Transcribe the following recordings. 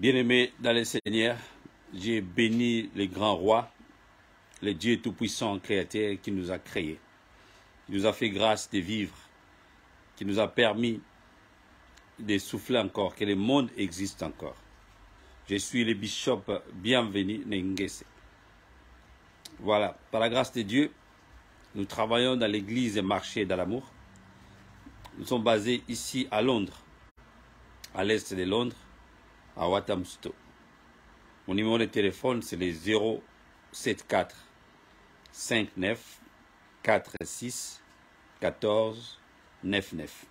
Bien-aimés dans le Seigneur, j'ai béni le grand roi, le Dieu tout-puissant créateur qui nous a créés, qui nous a fait grâce de vivre, qui nous a permis de souffler encore, que le monde existe encore. Je suis le bishop Bienvenu Nengese. Voilà, par la grâce de Dieu, nous travaillons dans l'église Marché dans l'amour. Nous sommes basés ici à Londres, à l'est de Londres, à Walthamstow. Mon numéro de téléphone, c'est le 074 59 46 14 99.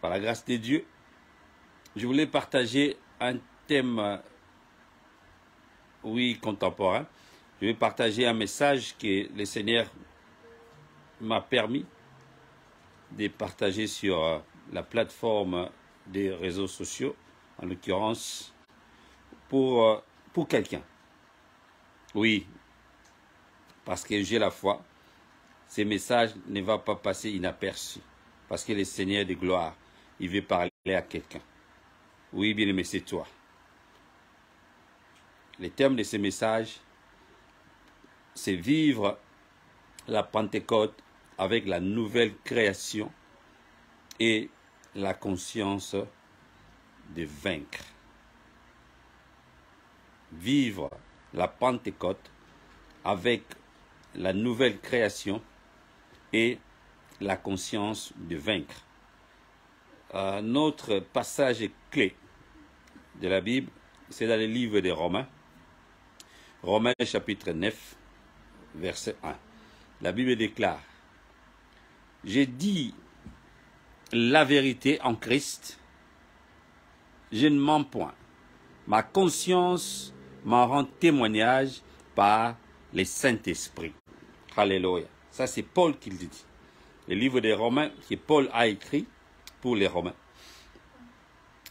Par la grâce de Dieu, je voulais partager un thème, contemporain. Je vais partager un message que le Seigneur m'a permis de partager sur la plateforme des réseaux sociaux, en l'occurrence pour quelqu'un. Oui, parce que j'ai la foi, ce message ne va pas passer inaperçu, parce que le Seigneur de gloire, il veut parler à quelqu'un. Oui, bien-aimé, c'est toi. Le thème de ce message, c'est vivre la Pentecôte avec la nouvelle création et la conscience de vaincre. Vivre la Pentecôte avec la nouvelle création et la conscience de vaincre. Notre passage clé de la Bible, c'est dans le livre des Romains. Romains chapitre 9, verset 1. La Bible déclare: j'ai dit la vérité en Christ, je ne mens point. Ma conscience m'en rend témoignage par le Saint-Esprit. Alléluia. Ça, c'est Paul qui le dit. Le livre des Romains que Paul a écrit pour les Romains.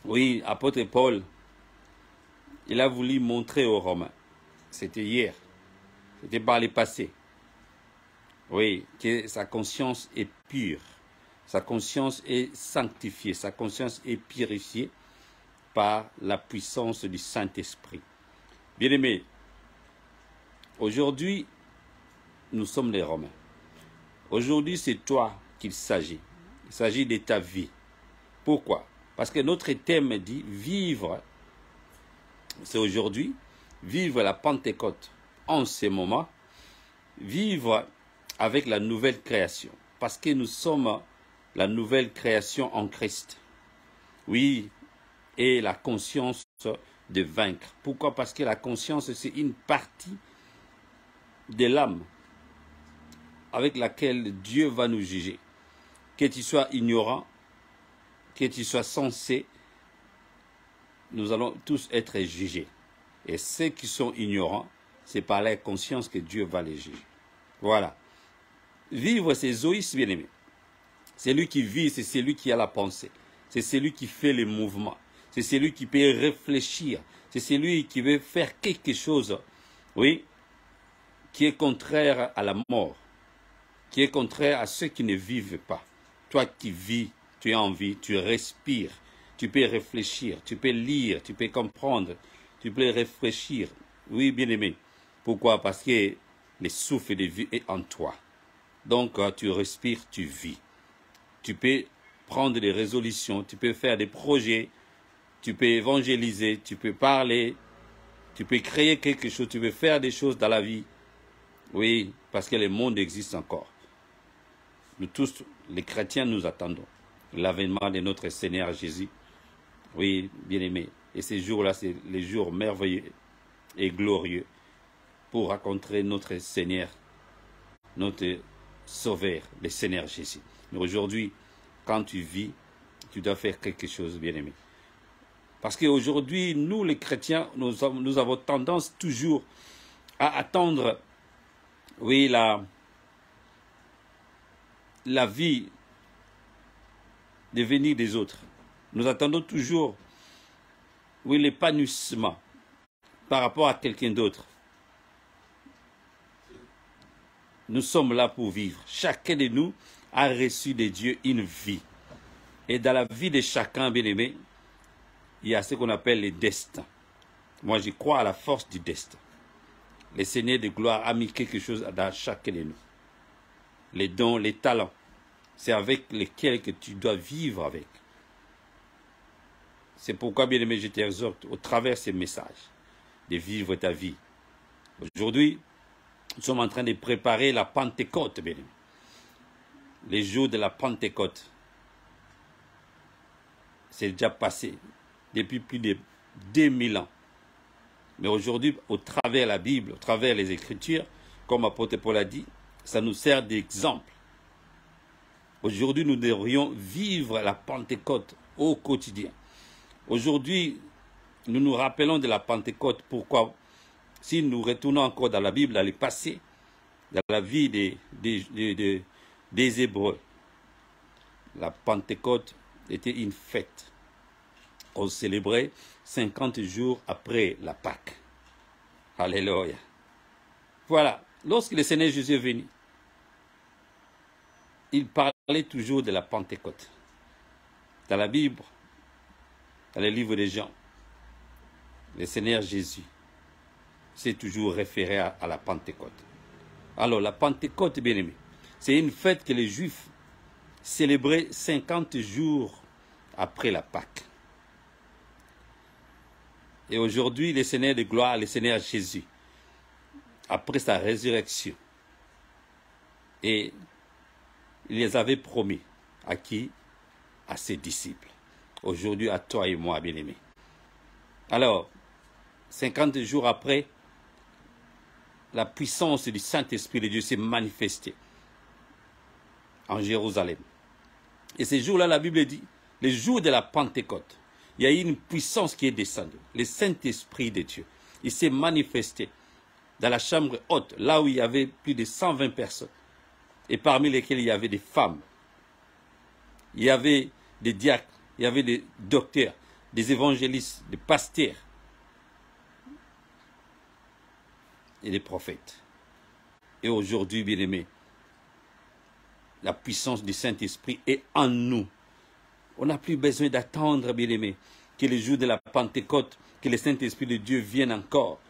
Oui, apôtre Paul, il a voulu montrer aux Romains, c'était hier, c'était par le passé, oui, que sa conscience est pure, sa conscience est sanctifiée, sa conscience est purifiée par la puissance du Saint-Esprit. Bien-aimés, aujourd'hui, nous sommes les Romains. Aujourd'hui, c'est toi qu'il s'agit. Il s'agit de ta vie. Pourquoi? Parce que notre thème dit vivre, c'est aujourd'hui, vivre la Pentecôte en ce moment, vivre avec la nouvelle création. Parce que nous sommes la nouvelle création en Christ. Oui, et la conscience de vaincre. Pourquoi? Parce que la conscience, c'est une partie de l'âme avec laquelle Dieu va nous juger. Que tu sois ignorant, que tu sois sensé, nous allons tous être jugés. Et ceux qui sont ignorants, c'est par la conscience que Dieu va les juger. Voilà. Vivre, c'est Zoïs, bien-aimé. C'est lui qui vit, c'est celui qui a la pensée. C'est celui qui fait les mouvements. C'est celui qui peut réfléchir. C'est celui qui veut faire quelque chose, oui, qui est contraire à la mort, qui est contraire à ceux qui ne vivent pas. Toi qui vis, tu as envie, tu respires, tu peux réfléchir, tu peux lire, tu peux comprendre, tu peux réfléchir. Oui, bien-aimé. Pourquoi? Parce que le souffle de vie est en toi. Donc, tu respires, tu vis. Tu peux prendre des résolutions, tu peux faire des projets, tu peux évangéliser, tu peux parler, tu peux créer quelque chose, tu peux faire des choses dans la vie. Oui, parce que le monde existe encore. Nous tous, les chrétiens, nous attendons l'avènement de notre Seigneur Jésus. Oui, bien-aimé. Et ces jours-là, c'est les jours merveilleux et glorieux pour rencontrer notre Seigneur, notre Sauveur, le Seigneur Jésus. Mais aujourd'hui, quand tu vis, tu dois faire quelque chose, bien-aimé. Parce qu'aujourd'hui, nous, les chrétiens, nous avons tendance toujours à attendre, oui, la vie de venir des autres. Nous attendons toujours, oui, l'épanouissement par rapport à quelqu'un d'autre. Nous sommes là pour vivre. Chacun de nous a reçu de Dieu une vie. Et dans la vie de chacun, bien-aimé, il y a ce qu'on appelle les destins. Moi, je crois à la force du destin. Le Seigneur de gloire a mis quelque chose dans chacun de nous. Les dons, les talents, c'est avec lesquels que tu dois vivre avec. C'est pourquoi, bien-aimé, je t'exhorte, au travers de ces messages, de vivre ta vie. Aujourd'hui, nous sommes en train de préparer la Pentecôte, bien-aimé. Les jours de la Pentecôte. C'est déjà passé depuis plus de 2000 ans. Mais aujourd'hui, au travers de la Bible, au travers des Écritures, comme l'apôtre Paul a dit, ça nous sert d'exemple. Aujourd'hui, nous devrions vivre la Pentecôte au quotidien. Aujourd'hui, nous nous rappelons de la Pentecôte. Pourquoi? Si nous retournons encore dans la Bible, dans le passé, dans la vie des Hébreux, la Pentecôte était une fête. On célébrait 50 jours après la Pâque. Alléluia. Voilà. Lorsque le Seigneur Jésus est venu, il parlait toujours de la Pentecôte. Dans la Bible, dans les livres des Jean, le Seigneur Jésus s'est toujours référé à la Pentecôte. Alors, la Pentecôte, bien aimé, c'est une fête que les Juifs célébraient 50 jours après la Pâque. Et aujourd'hui, le Seigneur de gloire, le Seigneur Jésus, après sa résurrection, et il les avait promis à qui? À ses disciples. Aujourd'hui, à toi et moi, bien-aimés. Alors, 50 jours après, la puissance du Saint-Esprit de Dieu s'est manifestée en Jérusalem. Et ces jours-là, la Bible dit, les jours de la Pentecôte, il y a eu une puissance qui est descendue. Le Saint-Esprit de Dieu, il s'est manifesté dans la chambre haute, là où il y avait plus de 120 personnes, et parmi lesquelles il y avait des femmes. Il y avait des diacres, il y avait des docteurs, des évangélistes, des pasteurs et des prophètes. Et aujourd'hui, bien-aimés, la puissance du Saint-Esprit est en nous. On n'a plus besoin d'attendre, bien-aimés, que le jour de la Pentecôte, que le Saint-Esprit de Dieu vienne encore.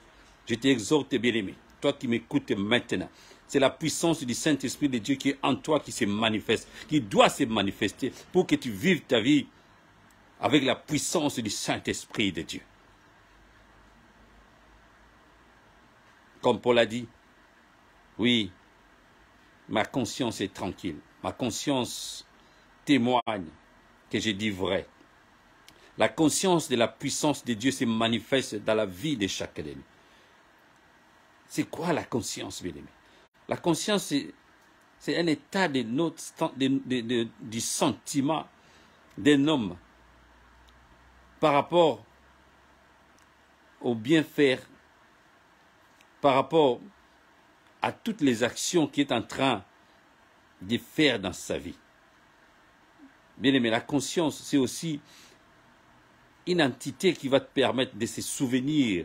Je t'exhorte, bien-aimé, toi qui m'écoutes maintenant, c'est la puissance du Saint-Esprit de Dieu qui est en toi qui se manifeste, qui doit se manifester pour que tu vives ta vie avec la puissance du Saint-Esprit de Dieu. Comme Paul a dit, oui, ma conscience est tranquille, ma conscience témoigne que j'ai dit vrai. La conscience de la puissance de Dieu se manifeste dans la vie de chacun de nous. C'est quoi la conscience, bien-aimé? La conscience, c'est un état de du sentiment d'un homme par rapport au bien-faire, par rapport à toutes les actions qu'il est en train de faire dans sa vie. Bien-aimé, la conscience, c'est aussi une entité qui va te permettre de se souvenir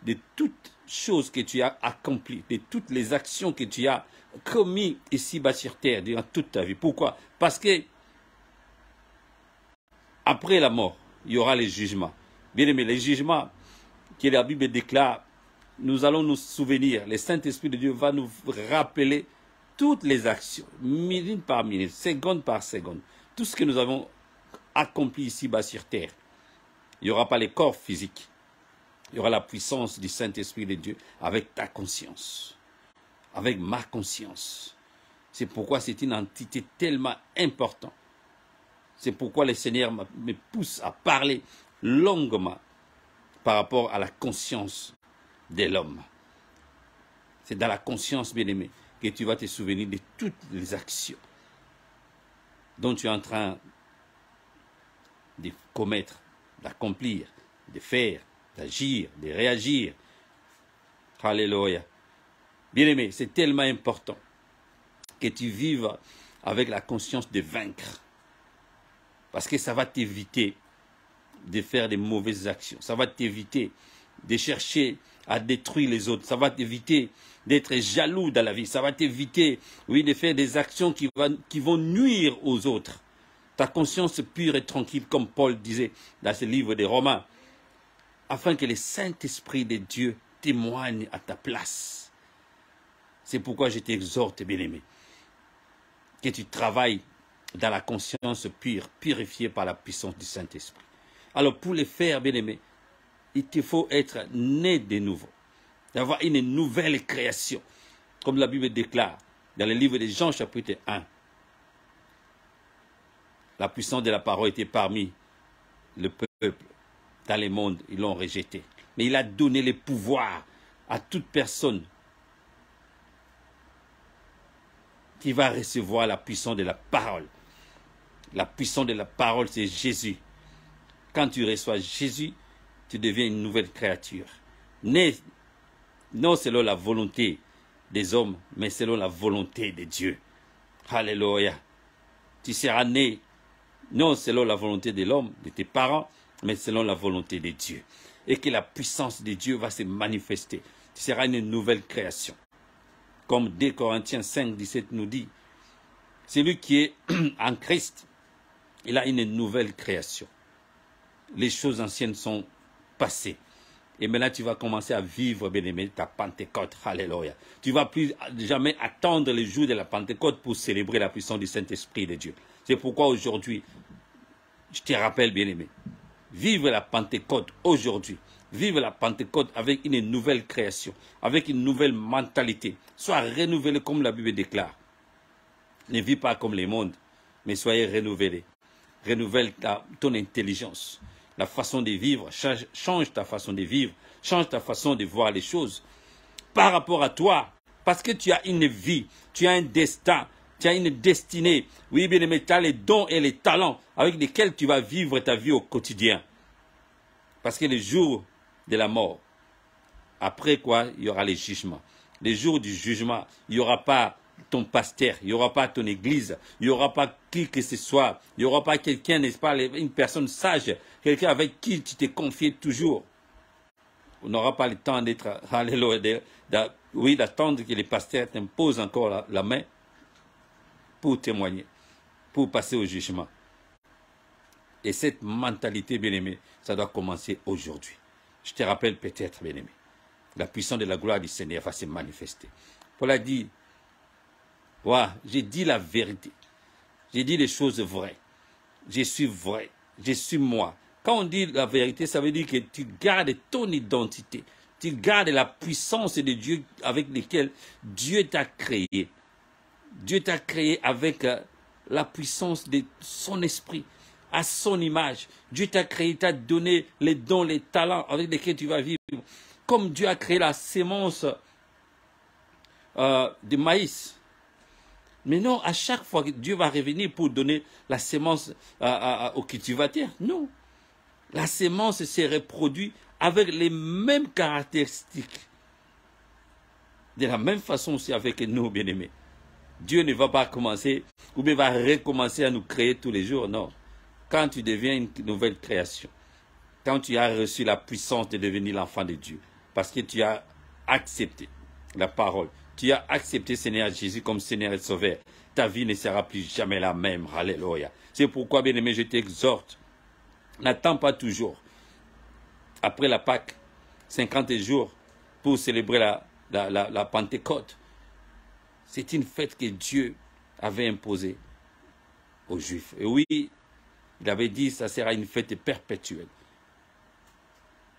de toutes choses que tu as accomplies, de toutes les actions que tu as commises ici-bas sur terre durant toute ta vie. Pourquoi? Parce que après la mort, il y aura les jugements. Bien-aimé, les jugements que la Bible déclare, nous allons nous souvenir. Le Saint-Esprit de Dieu va nous rappeler toutes les actions, minute par minute, seconde par seconde, tout ce que nous avons accompli ici-bas sur terre. Il n'y aura pas les corps physiques. Il y aura la puissance du Saint-Esprit de Dieu avec ta conscience, avec ma conscience. C'est pourquoi c'est une entité tellement importante. C'est pourquoi le Seigneur me pousse à parler longuement par rapport à la conscience de l'homme. C'est dans la conscience, bien-aimé, que tu vas te souvenir de toutes les actions dont tu es en train de commettre, d'accomplir, de faire, d'agir, de réagir. Alléluia. Bien-aimé, c'est tellement important que tu vives avec la conscience de vaincre. Parce que ça va t'éviter de faire des mauvaises actions. Ça va t'éviter de chercher à détruire les autres. Ça va t'éviter d'être jaloux dans la vie. Ça va t'éviter, oui, de faire des actions qui vont nuire aux autres. ta conscience pure et tranquille, comme Paul disait dans ce livre des Romains, afin que le Saint-Esprit de Dieu témoigne à ta place. C'est pourquoi je t'exhorte, bien-aimé, que tu travailles dans la conscience pure, purifiée par la puissance du Saint-Esprit. Alors pour le faire, bien-aimé, il te faut être né de nouveau, d'avoir une nouvelle création, comme la Bible déclare dans le livre de Jean chapitre 1. La puissance de la parole était parmi le peuple, dans le monde, ils l'ont rejeté. Mais il a donné le pouvoir à toute personne qui va recevoir la puissance de la parole. La puissance de la parole, c'est Jésus. Quand tu reçois Jésus, tu deviens une nouvelle créature. Né, non selon la volonté des hommes, mais selon la volonté de Dieu. Alléluia. Tu seras né, non selon la volonté de l'homme, de tes parents, mais selon la volonté de Dieu. Et que la puissance de Dieu va se manifester. Tu seras une nouvelle création. Comme 2 Corinthiens 5, 17 nous dit, celui qui est en Christ, il a une nouvelle création. Les choses anciennes sont passées. Et maintenant, tu vas commencer à vivre, bien-aimé, ta Pentecôte. Alléluia. Tu ne vas plus jamais attendre le jour de la Pentecôte pour célébrer la puissance du Saint-Esprit de Dieu. C'est pourquoi aujourd'hui, je te rappelle, bien-aimé, vive la Pentecôte aujourd'hui. Vive la Pentecôte avec une nouvelle création, avec une nouvelle mentalité. Sois renouvelé comme la Bible déclare. Ne vis pas comme le monde, mais soyez renouvelés. Renouvelle ton intelligence. La façon de vivre, change ta façon de vivre, change ta façon de voir les choses. Par rapport à toi, parce que tu as une vie, tu as un destin, tu as une destinée. Oui, bien aimé, tu as les dons et les talents avec lesquels tu vas vivre ta vie au quotidien. Parce que le jour de la mort, après quoi, il y aura les jugements. Le jour du jugement, il n'y aura pas ton pasteur, il n'y aura pas ton église, il n'y aura pas qui que ce soit, il n'y aura pas quelqu'un, n'est-ce pas, une personne sage, quelqu'un avec qui tu t'es confié toujours. On n'aura pas le temps d'être, alléluia, oui, d'attendre que les pasteurs t'imposent encore la main pour témoigner, pour passer au jugement. Et cette mentalité, bien-aimé, ça doit commencer aujourd'hui. Je te rappelle peut-être, bien-aimé, la puissance de la gloire du Seigneur va se manifester. Paul a dit, ouais, j'ai dit la vérité. J'ai dit les choses vraies. Je suis vrai. Je suis moi. Quand on dit la vérité, ça veut dire que tu gardes ton identité. Tu gardes la puissance de Dieu avec laquelle Dieu t'a créé. Dieu t'a créé avec la puissance de son esprit, à son image. Dieu t'a créé, t'a donné les dons, les talents avec lesquels tu vas vivre. Comme Dieu a créé la sémence de maïs. Mais non, à chaque fois que Dieu va revenir pour donner la sémence au cultivateur, non. La sémence se reproduit avec les mêmes caractéristiques. De la même façon aussi avec nous, bien-aimés. Dieu ne va pas commencer, ou bien va recommencer à nous créer tous les jours, non. Quand tu deviens une nouvelle création, quand tu as reçu la puissance de devenir l'enfant de Dieu, parce que tu as accepté la parole, tu as accepté Seigneur Jésus comme Seigneur et Sauveur, ta vie ne sera plus jamais la même. Alléluia. C'est pourquoi, bien-aimé, je t'exhorte. N'attends pas toujours, après la Pâque, 50 jours pour célébrer la Pentecôte. C'est une fête que Dieu avait imposée aux Juifs. Et oui, il avait dit que ça sera une fête perpétuelle.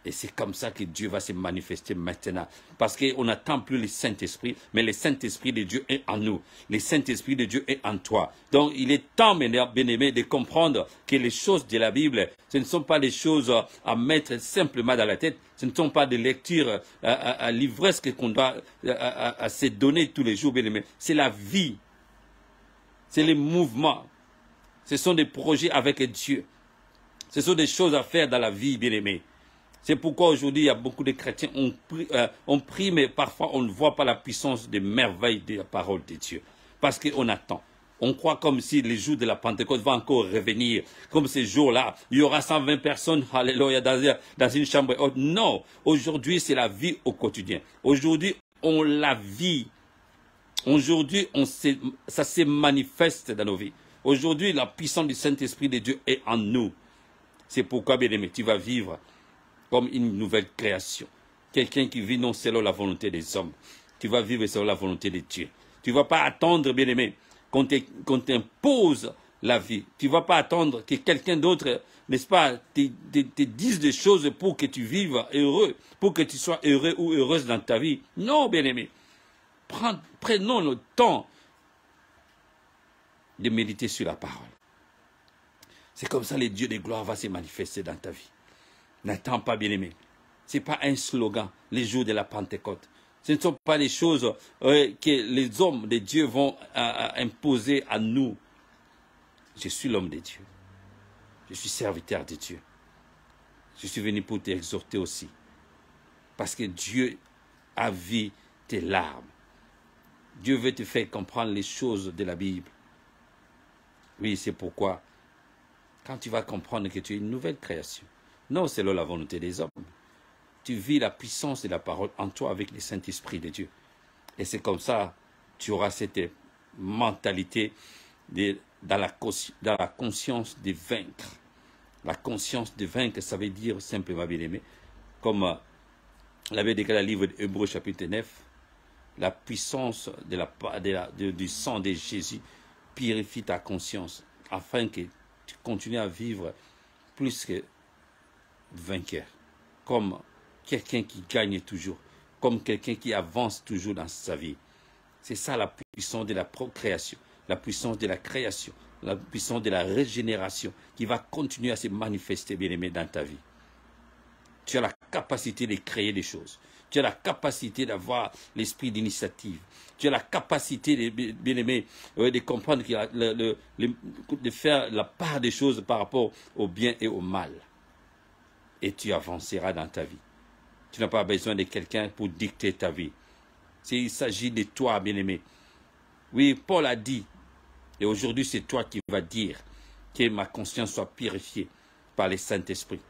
Et c'est comme ça que Dieu va se manifester maintenant. Parce qu'on n'attend plus le Saint-Esprit, mais le Saint-Esprit de Dieu est en nous. Le Saint-Esprit de Dieu est en toi. Donc il est temps, bien-aimé, de comprendre que les choses de la Bible, ce ne sont pas des choses à mettre simplement dans la tête. Ce ne sont pas des lectures à l'ivresse qu'on doit à se donner tous les jours, bien-aimé. C'est la vie. C'est les mouvements. Ce sont des projets avec Dieu. Ce sont des choses à faire dans la vie, bien-aimé. C'est pourquoi aujourd'hui, il y a beaucoup de chrétiens on prie, mais parfois on ne voit pas la puissance des merveilles de la parole de Dieu. Parce qu'on attend. On croit comme si les jours de la Pentecôte vont encore revenir. Comme ces jours-là, il y aura 120 personnes, alléluia, dans une chambre haute. Non, aujourd'hui, c'est la vie au quotidien. Aujourd'hui, on la vit. Aujourd'hui, ça se manifeste dans nos vies. Aujourd'hui, la puissance du Saint-Esprit de Dieu est en nous. C'est pourquoi, bien-aimé, tu vas vivre comme une nouvelle création. Quelqu'un qui vit non selon la volonté des hommes. Tu vas vivre selon la volonté de Dieu. Tu ne vas pas attendre, bien-aimé, qu'on t'impose la vie. Tu ne vas pas attendre que quelqu'un d'autre, n'est-ce pas, te dise des choses pour que tu vives heureux, pour que tu sois heureux ou heureuse dans ta vie. Non, bien-aimé. Prenons le temps de méditer sur la parole. C'est comme ça que le Dieu de gloire va se manifester dans ta vie. N'attends pas, bien-aimé. Ce n'est pas un slogan, les jours de la Pentecôte. Ce ne sont pas les choses que les hommes de Dieu vont imposer à nous. Je suis l'homme de Dieu. Je suis serviteur de Dieu. Je suis venu pour t'exhorter aussi. Parce que Dieu a vu tes larmes. Dieu veut te faire comprendre les choses de la Bible. Oui, c'est pourquoi, quand tu vas comprendre que tu es une nouvelle création, non selon la volonté des hommes, tu vis la puissance de la parole en toi avec le Saint-Esprit de Dieu. Et c'est comme ça, tu auras cette mentalité dans la conscience de vaincre. La conscience de vaincre, ça veut dire simplement, bien-aimé, comme l'avait déclaré le livre d'Hébreux chapitre 9, la puissance du sang de Jésus purifie ta conscience afin que tu continues à vivre plus que vainqueur, comme quelqu'un qui gagne toujours, comme quelqu'un qui avance toujours dans sa vie. C'est ça la puissance de la procréation, la puissance de la création, la puissance de la régénération qui va continuer à se manifester, bien-aimé, dans ta vie. Tu as la capacité de créer des choses. Tu as la capacité d'avoir l'esprit d'initiative. Tu as la capacité, bien-aimé, de comprendre, de faire la part des choses par rapport au bien et au mal. Et tu avanceras dans ta vie. Tu n'as pas besoin de quelqu'un pour dicter ta vie. Il s'agit de toi, bien-aimé. Oui, Paul a dit, et aujourd'hui c'est toi qui vas dire que ma conscience soit purifiée par le Saint-Esprit.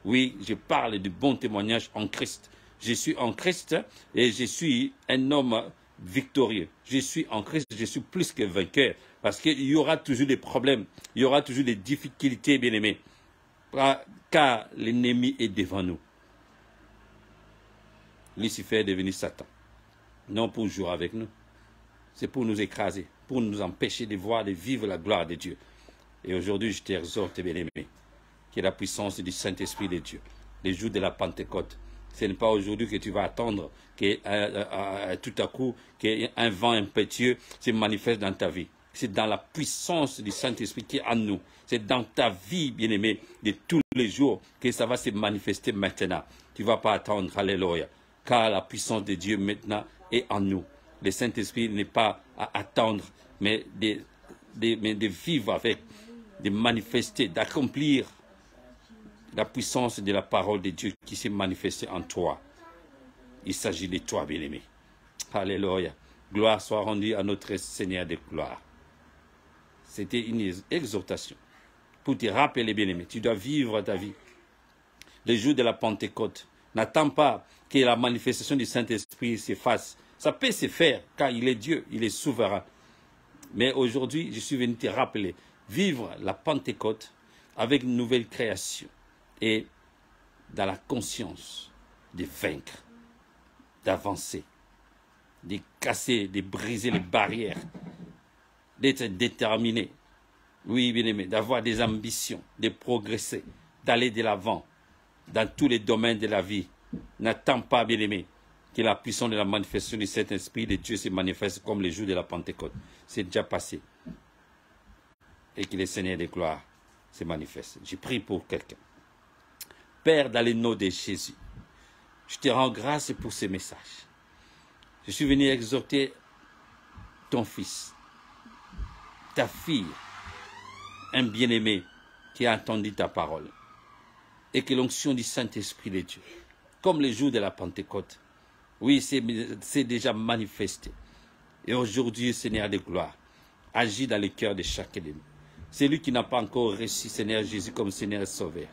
Oui, je parle du bon témoignage en Christ. Je suis en Christ et je suis un homme victorieux. Je suis en Christ, je suis plus que vainqueur. Parce qu'il y aura toujours des problèmes, il y aura toujours des difficultés, bien-aimés. Car l'ennemi est devant nous. Lucifer est devenu Satan. Non pour jouer avec nous. C'est pour nous écraser, pour nous empêcher de voir, de vivre la gloire de Dieu. Et aujourd'hui, je t'exhorte, bien-aimé, que la puissance du Saint-Esprit de Dieu, les jours de la Pentecôte, ce n'est pas aujourd'hui que tu vas attendre que tout à coup qu'un vent impétueux se manifeste dans ta vie. C'est dans la puissance du Saint-Esprit qui est en nous. C'est dans ta vie, bien-aimé, de tous les jours que ça va se manifester maintenant. Tu ne vas pas attendre, alléluia. Car la puissance de Dieu maintenant est en nous. Le Saint-Esprit n'est pas à attendre, mais de vivre avec, de manifester, d'accomplir la puissance de la parole de Dieu qui s'est manifestée en toi. Il s'agit de toi, bien-aimé. Alléluia. Gloire soit rendue à notre Seigneur de gloire. C'était une exhortation pour te rappeler, bien-aimé. Tu dois vivre ta vie. Le jour de la Pentecôte, n'attends pas que la manifestation du Saint-Esprit se fasse. Ça peut se faire, car il est Dieu, il est souverain. Mais aujourd'hui, je suis venu te rappeler, vivre la Pentecôte avec une nouvelle création et dans la conscience de vaincre, d'avancer, de casser, de briser les barrières, d'être déterminé, oui, bien-aimé, d'avoir des ambitions, de progresser, d'aller de l'avant dans tous les domaines de la vie. N'attends pas, bien-aimé, que la puissance de la manifestation du Saint-Esprit de Dieu se manifeste comme le jour de la Pentecôte. C'est déjà passé. Et que le Seigneur de gloire se manifeste. Je prie pour quelqu'un. Père, dans le nom de Jésus, je te rends grâce pour ce message. Je suis venu exhorter ton fils, ta fille, un bien-aimé qui a entendu ta parole. Et que l'onction du Saint-Esprit de Dieu, comme le jour de la Pentecôte, oui, c'est déjà manifesté. Et aujourd'hui, Seigneur de gloire, agis dans le cœur de chacun de nous. Celui qui n'a pas encore reçu Seigneur Jésus comme Seigneur et Sauveur,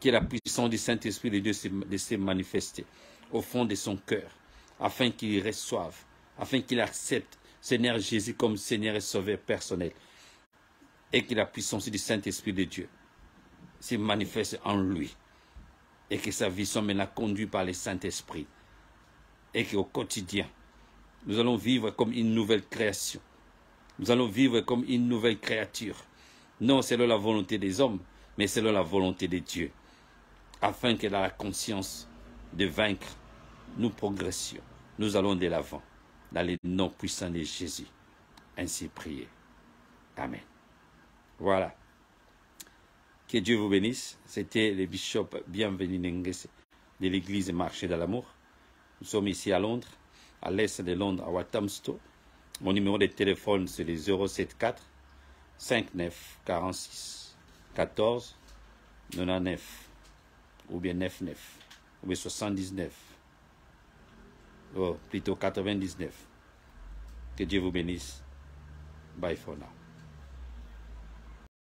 que la puissance du Saint-Esprit de Dieu se manifeste au fond de son cœur, afin qu'il reçoive, afin qu'il accepte Seigneur Jésus comme Seigneur et Sauveur personnel. et que la puissance du Saint-Esprit de Dieu se manifeste en lui et que sa vie soit maintenant conduite par le Saint-Esprit et qu'au quotidien, nous allons vivre comme une nouvelle création. Nous allons vivre comme une nouvelle créature. Non selon la volonté des hommes, mais selon la volonté de Dieu. Afin que dans la conscience de vaincre, nous progressions. Nous allons de l'avant. Dans le nom puissant de Jésus. Ainsi prier. Amen. Voilà. Que Dieu vous bénisse. C'était le bishop Bienvenu Nengese de l'église Marché de l'amour. Nous sommes ici à Londres, à l'est de Londres, à Walthamstow. Mon numéro de téléphone, c'est le 074 59 46 14 99 ou bien 99 ou bien 79. Oh, plutôt 99. Que Dieu vous bénisse. Bye for now.